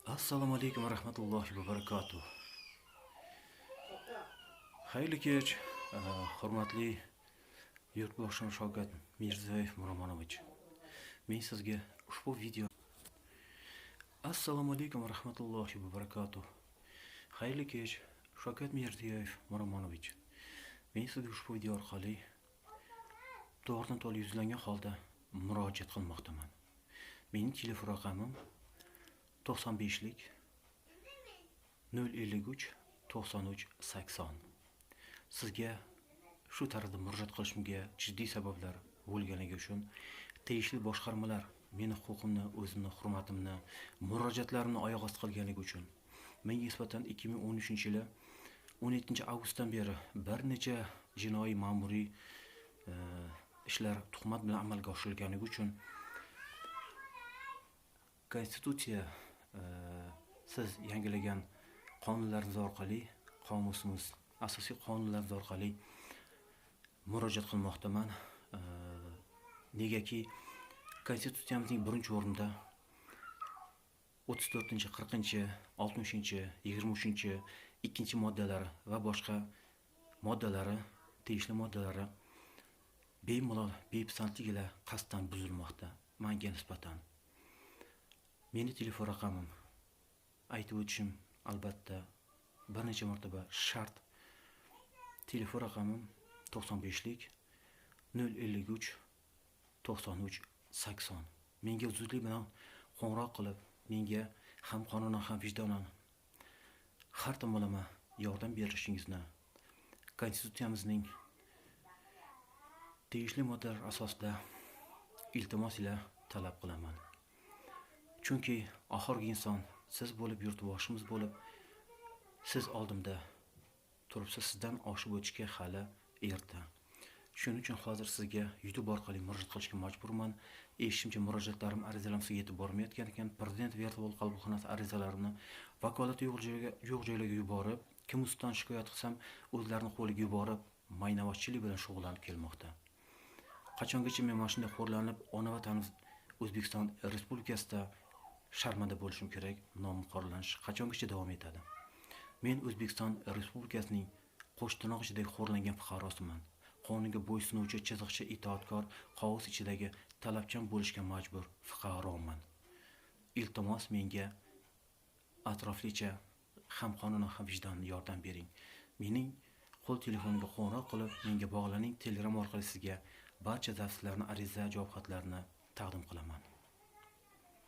Assalomu alaykum va rahmatullohi va barakatuh. Xayrli kech, hurmatli yurtboshim Shavkat Mirziyoyev Miromonovich. Men sizga ushbu video Assalomu alaykum va rahmatullohi va barakatuh. Xayrli kech, Shavkat Mirziyoyev Miromonovich. Men sizga ushbu video orqali to'g'ridan to'g'ri yuzlangan holda murojaat qilmoqdaman. Mening telefon raqamim 95lik 053 93 80. Sizga shu tarzda murojaat qilishimga jiddiy sabablar bo'lganligi uchun tegishli boshqarmalar meni huquqimni, o'zimni hurmatimni, murojaatlarimni oyoq osti qilganligi uchun menga nisbatan 2013-yili 17-avgustdan beri bir necha jinoiy ma'muriy ishlar tuhmat bilan amalga oshirilganligi uchun Konstitutsiya siz yangilagan qonunlarimiz orqali, qomusimiz, asosiy qonunlarimiz orqali murojaat qilmoqdaman. Negaki Konstitutsiyamizning birinchi o'rinda 34, 40, 60, 23, ikkinchi moddalari va boshqa moddalari, tegishli moddalari bemalol, bepisandlik ila qasddan buzilmoqda menga nisbatan. Meni telefon raqamim aytib o'tishim albatta bir necha marotaba shart. Telefon raqamim 95lik 053 93 80. Menga zudlik bilan qo'ng'iroq qilib, menga ham qonunan ham vijdonan har tomonlama yordam berishingizni Konstitutsiyamizning tegishli moddalar asosida iltimos ila talab qilaman. Chunki oxirgi inson siz bo'lib, yurtboshimiz bo'lib, siz oldimda turibsiz, sizdan oshib o'tishga hali erta. Shuning uchun hozir sizga YouTube orqali murojaat qilishga majburman. Eshitishimcha murojaatlarim, arizalarim sizga yetib bormayotgan ekan. Prezident virtual qabulxonasi arizalarimni vakolati yo'q joylarga yuborib, kim ustidan shikoyat qilsam, o'zlarining qo'liga yuborib, maynavozchilik bilan shug'ullanib kelmoqda. Qachongacha men mana shunday xo'rlanib, ona vatanimiz O'zbekiston Respublikasida sharmanda bo'lishim kerak, nomim qorlanish qachongacha davom etadi? Men O'zbekiston Respublikasining qo'shtirnoq ichidagi xo'rlangan fuqarosiman. Qonunga bo'ysunuvchi, chiziqchi, itoatkor, qog'oz ichidagi talabchan bo'lishga majbur fuqaroman. Iltimos menga atroflicha ham qonunan ham vijdonli yordam bering. Mening qo'l telefonimga qo'ng'iroq qilib, menga bog'laning. Telegram orqali sizga barcha tavsiyalarni, ariza, javob xatlarini taqdim qilaman.